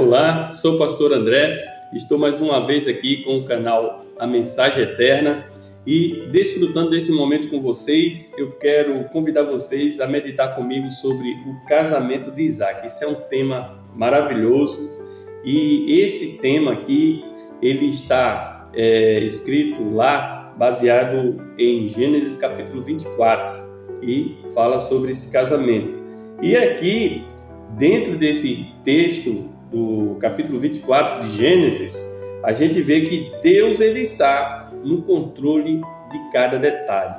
Olá, sou o pastor André, estou mais uma vez aqui com o canal A Mensagem Eterna e desfrutando desse momento com vocês, eu quero convidar vocês a meditar comigo sobre o casamento de Isaac. Esse é um tema maravilhoso e esse tema aqui, ele está escrito lá, baseado em Gênesis capítulo 24 e fala sobre esse casamento. E aqui, dentro desse texto do capítulo 24 de Gênesis, a gente vê que Deus ele está no controle de cada detalhe.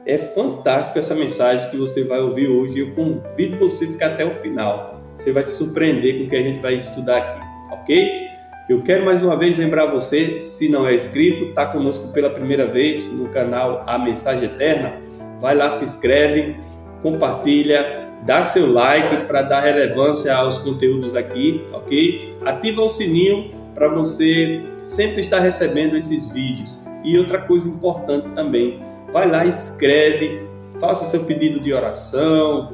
É fantástico essa mensagem que você vai ouvir hoje. Eu convido você a ficar até o final. Você vai se surpreender com o que a gente vai estudar aqui, ok? Eu quero mais uma vez lembrar você, se não é inscrito, está conosco pela primeira vez no canal A Mensagem Eterna, vai lá, se inscreve, compartilha, dá seu like para dar relevância aos conteúdos aqui, ok? Ativa o sininho para você sempre estar recebendo esses vídeos. E outra coisa importante também, vai lá, escreve, faça seu pedido de oração,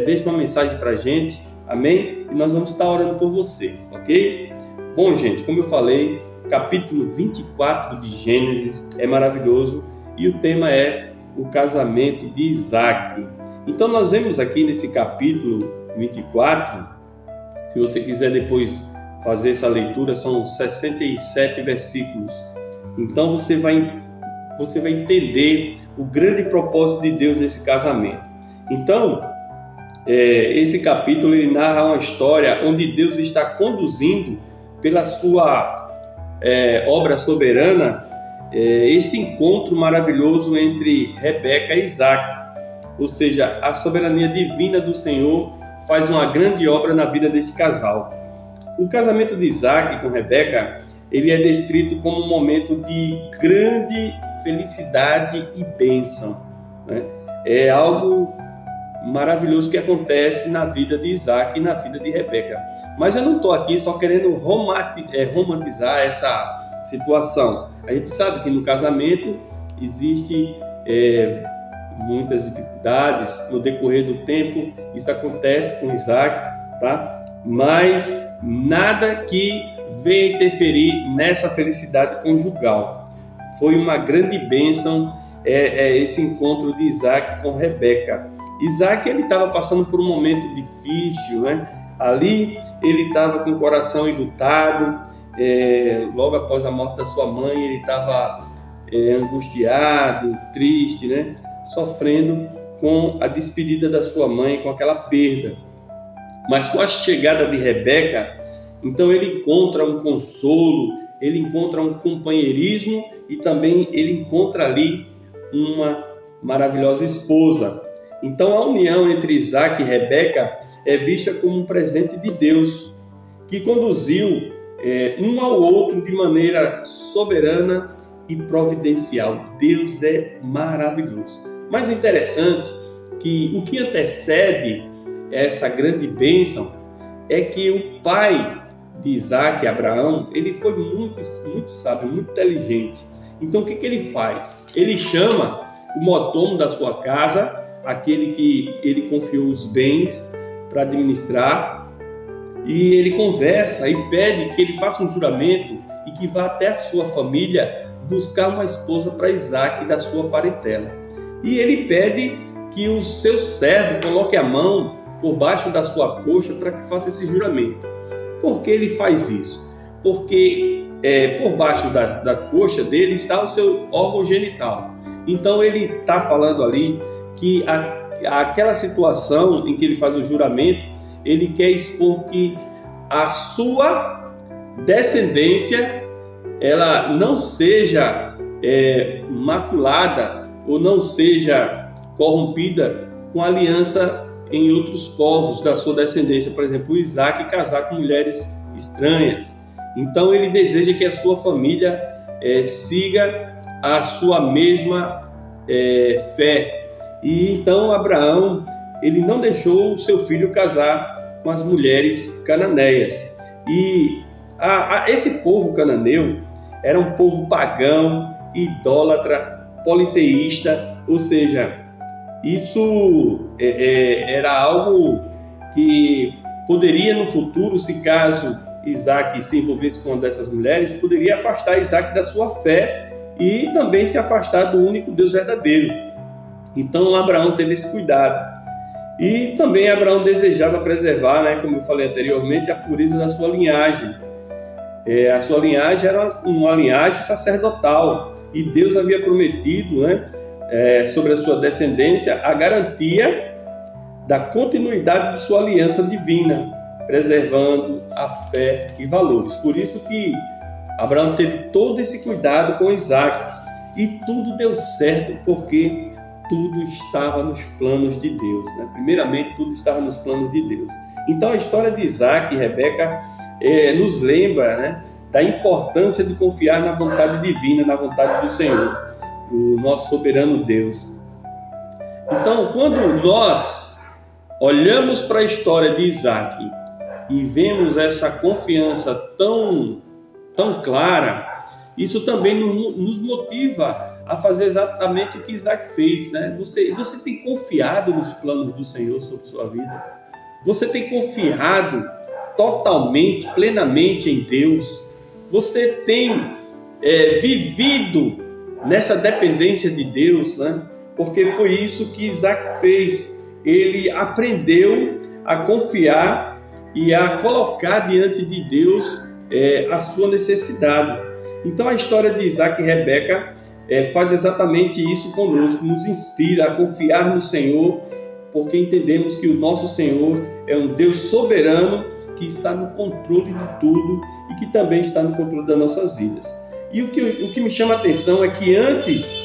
deixe uma mensagem para a gente, amém? E nós vamos estar orando por você, ok? Bom, gente, como eu falei, capítulo 24 de Gênesis é maravilhoso e o tema é o casamento de Isaac. Então nós vemos aqui nesse capítulo 24, se você quiser depois fazer essa leitura, são 67 versículos. Então você vai entender o grande propósito de Deus nesse casamento. Então, esse capítulo ele narra uma história onde Deus está conduzindo pela sua obra soberana esse encontro maravilhoso entre Rebeca e Isaac. Ou seja, a soberania divina do Senhor faz uma grande obra na vida deste casal. O casamento de Isaac com Rebeca, ele é descrito como um momento de grande felicidade e bênção, né? É algo maravilhoso que acontece na vida de Isaac e na vida de Rebeca. Mas eu não estou aqui só querendo romantizar essa situação. A gente sabe que no casamento existe muitas dificuldades no decorrer do tempo, isso acontece com Isaac, tá? Mas nada que venha interferir nessa felicidade conjugal. Foi uma grande bênção esse encontro de Isaac com Rebeca. Isaac ele estava passando por um momento difícil, né? Ali ele estava com o coração enlutado, logo após a morte da sua mãe ele estava angustiado, triste, né? Sofrendo com a despedida da sua mãe, com aquela perda. Mas com a chegada de Rebeca, então ele encontra um consolo, ele encontra um companheirismo e também ele encontra ali uma maravilhosa esposa. Então a união entre Isaac e Rebeca é vista como um presente de Deus, que conduziu um ao outro de maneira soberana e providencial. Deus é maravilhoso. Mas o interessante é que o que antecede essa grande bênção é que o pai de Isaac, Abraão, ele foi muito sábio, muito inteligente. Então o que ele faz? Ele chama o mordomo da sua casa, aquele que ele confiou os bens para administrar, e ele conversa e pede que ele faça um juramento e que vá até a sua família buscar uma esposa para Isaac da sua parentela. E ele pede que o seu servo coloque a mão por baixo da sua coxa para que faça esse juramento. Por que ele faz isso? Porque por baixo da coxa dele está o seu órgão genital. Então ele está falando ali que aquela situação em que ele faz o juramento, ele quer expor que a sua descendência ela não seja maculada ou não seja corrompida com aliança em outros povos da sua descendência, por exemplo, Isaac casar com mulheres estranhas. Então ele deseja que a sua família siga a sua mesma fé. E então Abraão ele não deixou o seu filho casar com as mulheres cananeias. E esse povo cananeu era um povo pagão, idólatra, politeísta, ou seja, isso era algo que poderia no futuro, se caso Isaac se envolvesse com uma dessas mulheres, poderia afastar Isaac da sua fé e também se afastar do único Deus verdadeiro. Então Abraão teve esse cuidado. E também Abraão desejava preservar, como eu falei anteriormente, a pureza da sua linhagem. A sua linhagem era uma linhagem sacerdotal e Deus havia prometido, sobre a sua descendência, a garantia da continuidade de sua aliança divina, preservando a fé e valores. Por isso que Abraão teve todo esse cuidado com Isaac e tudo deu certo porque tudo estava nos planos de Deus. Primeiramente, tudo estava nos planos de Deus. Então, a história de Isaac e Rebeca nos lembra da importância de confiar na vontade divina, na vontade do Senhor, o nosso soberano Deus. Então, quando nós olhamos para a história de Isaac e vemos essa confiança tão clara, isso também nos motiva a fazer exatamente o que Isaac fez. Você tem confiado nos planos do Senhor sobre sua vida? Você tem confiado totalmente, plenamente em Deus? Você tem vivido nessa dependência de Deus? Porque foi isso que Isaac fez. Ele aprendeu a confiar e a colocar diante de Deus a sua necessidade. Então a história de Isaac e Rebeca faz exatamente isso conosco, nos inspira a confiar no Senhor, porque entendemos que o nosso Senhor é um Deus soberano que está no controle de tudo e que também está no controle das nossas vidas. E o que me chama a atenção é que antes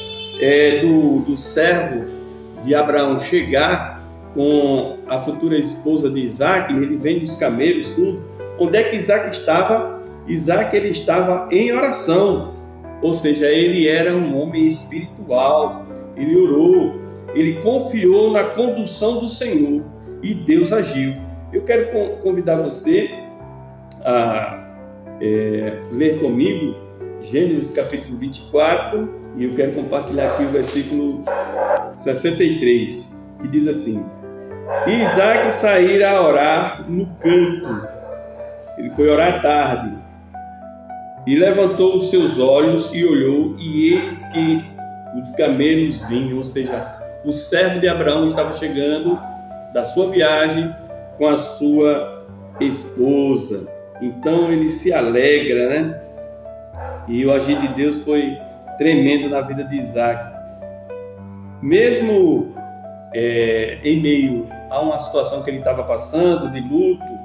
do servo de Abraão chegar com a futura esposa de Isaac, ele vem dos camelos, tudo. Onde é que Isaac estava? Isaac ele estava em oração, ou seja, ele era um homem espiritual, ele orou, ele confiou na condução do Senhor e Deus agiu. Eu quero convidar você a ler comigo Gênesis capítulo 24 e eu quero compartilhar aqui o versículo 63, que diz assim: E Isaac saíra a orar no campo. Ele foi orar tarde. E levantou os seus olhos e olhou, e eis que os camelos vinham. Ou seja, o servo de Abraão estava chegando da sua viagem com a sua esposa. Então ele se alegra, E o agir de Deus foi tremendo na vida de Isaac. Mesmo em meio a uma situação que ele estava passando, de luto,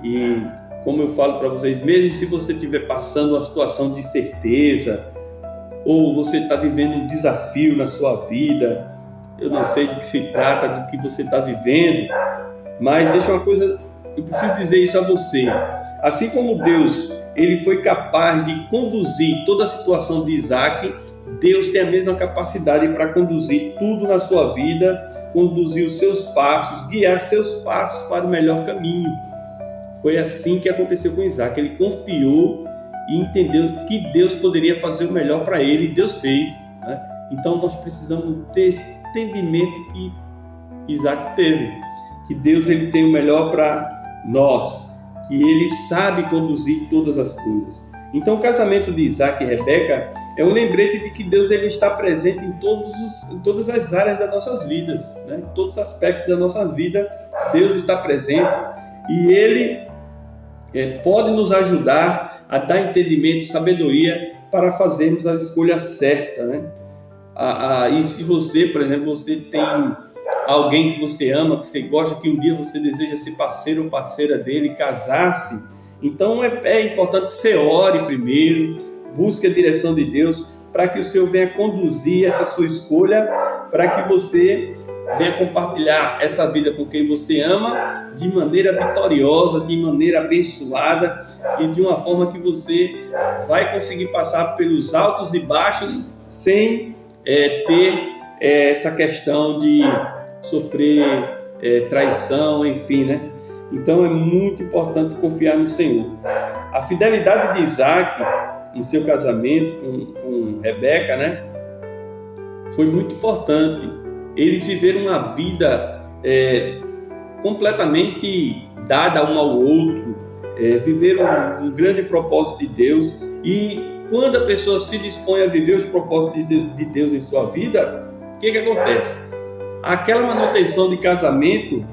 e como eu falo para vocês, mesmo se você estiver passando uma situação de certeza, ou você está vivendo um desafio na sua vida, eu não sei de que se trata, do que você está vivendo, mas deixa uma coisa, eu preciso dizer isso a você. Assim como Deus, ele foi capaz de conduzir toda a situação de Isaac, Deus tem a mesma capacidade para conduzir tudo na sua vida, conduzir os seus passos, guiar seus passos para o melhor caminho. Foi assim que aconteceu com Isaac. Ele confiou e entendeu que Deus poderia fazer o melhor para ele, e Deus fez. Então nós precisamos ter esse entendimento que Isaac teve, que Deus ele tem o melhor para nós, que ele sabe conduzir todas as coisas. Então o casamento de Isaac e Rebeca é um lembrete de que Deus ele está presente em todas as áreas das nossas vidas, em todos os aspectos da nossa vida. Deus está presente e ele pode nos ajudar a dar entendimento e sabedoria para fazermos a escolha certa, E se você, por exemplo, você tem alguém que você ama, que você gosta, que um dia você deseja ser parceiro ou parceira dele, casar-se, então é importante que você ore primeiro, busque a direção de Deus para que o Senhor venha conduzir essa sua escolha, para que você venha compartilhar essa vida com quem você ama de maneira vitoriosa, de maneira abençoada e de uma forma que você vai conseguir passar pelos altos e baixos sem ter essa questão de sofrer traição, enfim, Então é muito importante confiar no Senhor. A fidelidade de Isaac em seu casamento com Rebeca, foi muito importante. Eles viveram uma vida completamente dada um ao outro, viver um grande propósito de Deus. E quando a pessoa se dispõe a viver os propósitos de Deus em sua vida, o que acontece? Aquela manutenção de casamento,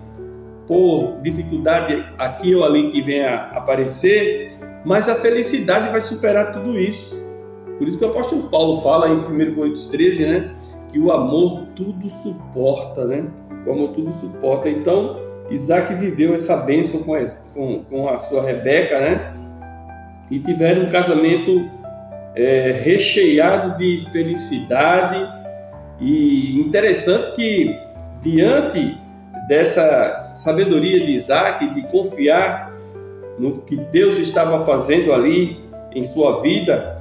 por dificuldade aqui ou ali que venha a aparecer, mas a felicidade vai superar tudo isso. Por isso que o apóstolo Paulo fala em 1 Coríntios 13, né? Que o amor tudo suporta, né? O amor tudo suporta. Então, Isaac viveu essa bênção com a sua Rebeca, né? E tiveram um casamento recheado de felicidade. E interessante que, diante dessa sabedoria de Isaac, de confiar no que Deus estava fazendo ali em sua vida,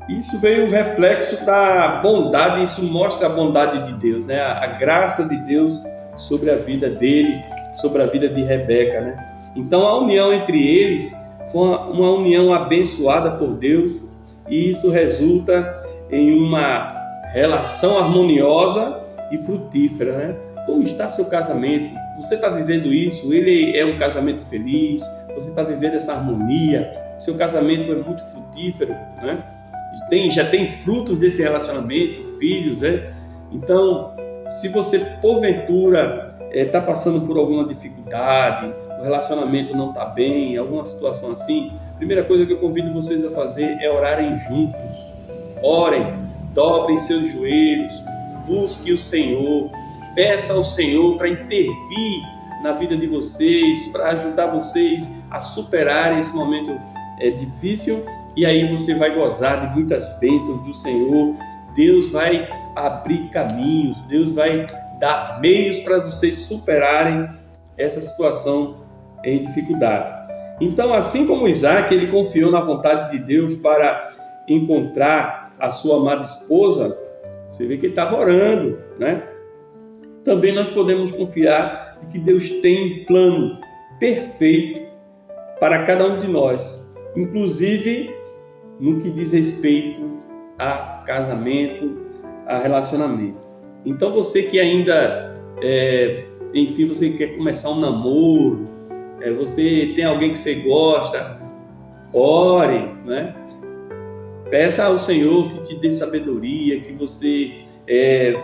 isso veio um reflexo da bondade, isso mostra a bondade de Deus, né? A graça de Deus sobre a vida dele, sobre a vida de Rebeca, né? Então a união entre eles foi uma união abençoada por Deus, e isso resulta em uma relação harmoniosa e frutífera, né? Como está seu casamento? Você está vivendo isso? Ele é um casamento feliz? Você está vivendo essa harmonia? Seu casamento é muito frutífero, né? Já tem frutos desse relacionamento, filhos, né? Então, se você porventura está passando por alguma dificuldade, o relacionamento não está bem, alguma situação assim, a primeira coisa que eu convido vocês a fazer é orarem juntos. Orem, dobrem seus joelhos, busque o Senhor, peça ao Senhor para intervir na vida de vocês, para ajudar vocês a superarem esse momento difícil, e aí você vai gozar de muitas bênçãos do Senhor. Deus vai abrir caminhos, Deus vai dar meios para vocês superarem essa situação em dificuldade. Então, assim como Isaac, ele confiou na vontade de Deus para encontrar a sua amada esposa, você vê que ele estava orando, né? Também nós podemos confiar que Deus tem um plano perfeito para cada um de nós, inclusive no que diz respeito a casamento, a relacionamento. Então você que ainda, você quer começar um namoro, você tem alguém que você gosta, ore, né? Peça ao Senhor que te dê sabedoria, que você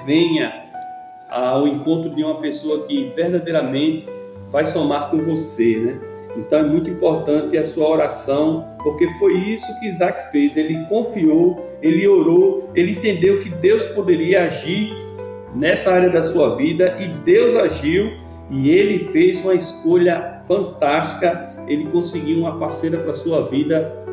venha ao encontro de uma pessoa que verdadeiramente vai somar com você, né? Então é muito importante a sua oração, porque foi isso que Isaac fez. Ele confiou, ele orou, ele entendeu que Deus poderia agir nessa área da sua vida, e Deus agiu, e ele fez uma escolha fantástica. Ele conseguiu uma parceira para a sua vida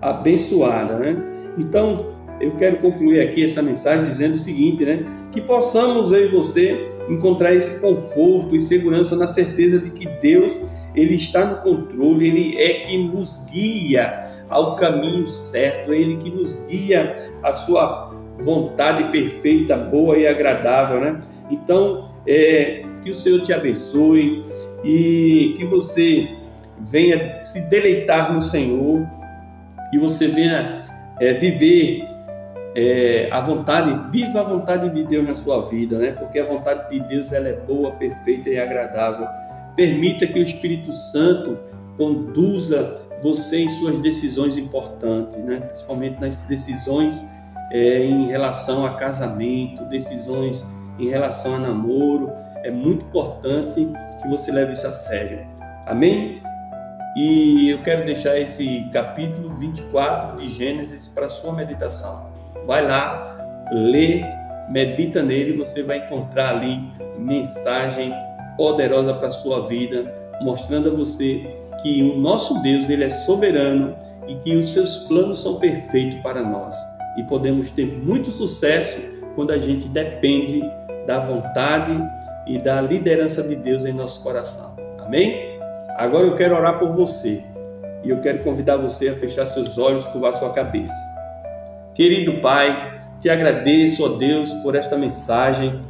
abençoada, né? Então eu quero concluir aqui essa mensagem dizendo o seguinte, né? Que possamos, eu e você, encontrar esse conforto e segurança na certeza de que Deus, Ele está no controle, Ele é que nos guia ao caminho certo, Ele que nos guia à sua vontade perfeita, boa e agradável, né? Então, que o Senhor te abençoe e que você venha se deleitar no Senhor, e você venha viver viva a vontade de Deus na sua vida, né? Porque a vontade de Deus, ela é boa, perfeita e agradável. Permita que o Espírito Santo conduza você em suas decisões importantes, né? Principalmente nas decisões em relação a casamento, decisões em relação a namoro. É muito importante que você leve isso a sério. Amém? E eu quero deixar esse capítulo 24 de Gênesis para sua meditação. Vai lá, lê, medita nele, você vai encontrar ali mensagem poderosa para a sua vida, mostrando a você que o nosso Deus, ele é soberano e que os seus planos são perfeitos para nós. E podemos ter muito sucesso quando a gente depende da vontade e da liderança de Deus em nosso coração. Amém? Agora eu quero orar por você, e eu quero convidar você a fechar seus olhos, curvar sua cabeça. Querido Pai, te agradeço, ó Deus, por esta mensagem.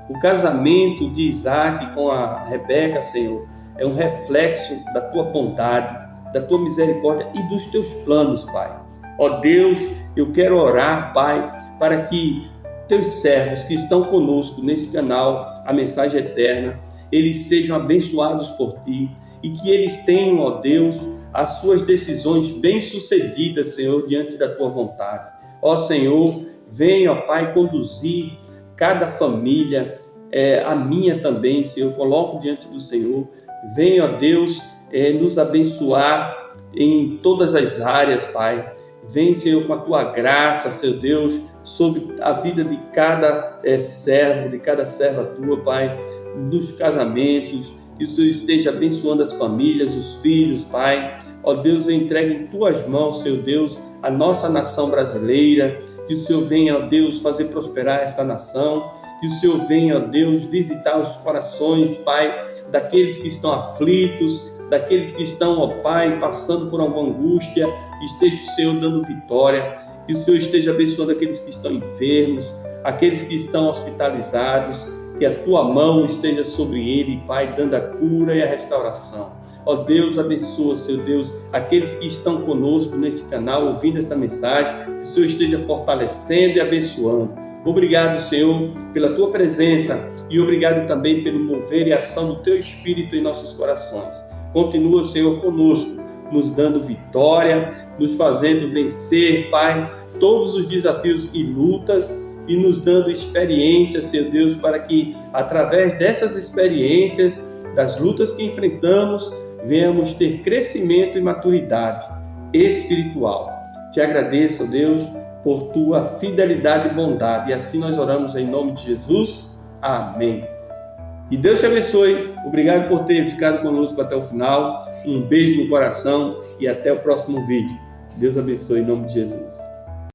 O casamento de Isaac com a Rebeca, Senhor, é um reflexo da tua bondade, da tua misericórdia e dos teus planos, Pai. Ó Deus, eu quero orar, Pai, para que teus servos que estão conosco neste canal, a Mensagem Eterna, eles sejam abençoados por Ti, e que eles tenham, ó Deus, as suas decisões bem-sucedidas, Senhor, diante da tua vontade. Ó Senhor, venha, ó Pai, conduzir cada família, a minha também, Senhor, coloco diante do Senhor. Venha, ó Deus, nos abençoar em todas as áreas, Pai. Vem, Senhor, com a tua graça, Senhor Deus, sobre a vida de cada servo, de cada serva tua, Pai, nos casamentos, que o Senhor esteja abençoando as famílias, os filhos, Pai. Ó Deus, eu entrego em tuas mãos, Senhor Deus, a nossa nação brasileira, que o Senhor venha, ó Deus, fazer prosperar esta nação, que o Senhor venha, ó Deus, visitar os corações, Pai, daqueles que estão aflitos, daqueles que estão, ó Pai, passando por alguma angústia, esteja o Senhor dando vitória, que o Senhor esteja abençoando aqueles que estão enfermos, aqueles que estão hospitalizados, que a tua mão esteja sobre ele, Pai, dando a cura e a restauração. Ó Deus, abençoa, Senhor Deus, aqueles que estão conosco neste canal, ouvindo esta mensagem, que o Senhor esteja fortalecendo e abençoando. Obrigado, Senhor, pela tua presença e obrigado também pelo mover e ação do teu Espírito em nossos corações. Continua, Senhor, conosco, nos dando vitória, nos fazendo vencer, Pai, todos os desafios e lutas e nos dando experiências, Senhor Deus, para que através dessas experiências, das lutas que enfrentamos, venhamos ter crescimento e maturidade espiritual. Te agradeço, Deus, por tua fidelidade e bondade. E assim nós oramos em nome de Jesus. Amém. E Deus te abençoe. Obrigado por ter ficado conosco até o final. Um beijo no coração e até o próximo vídeo. Deus abençoe em nome de Jesus.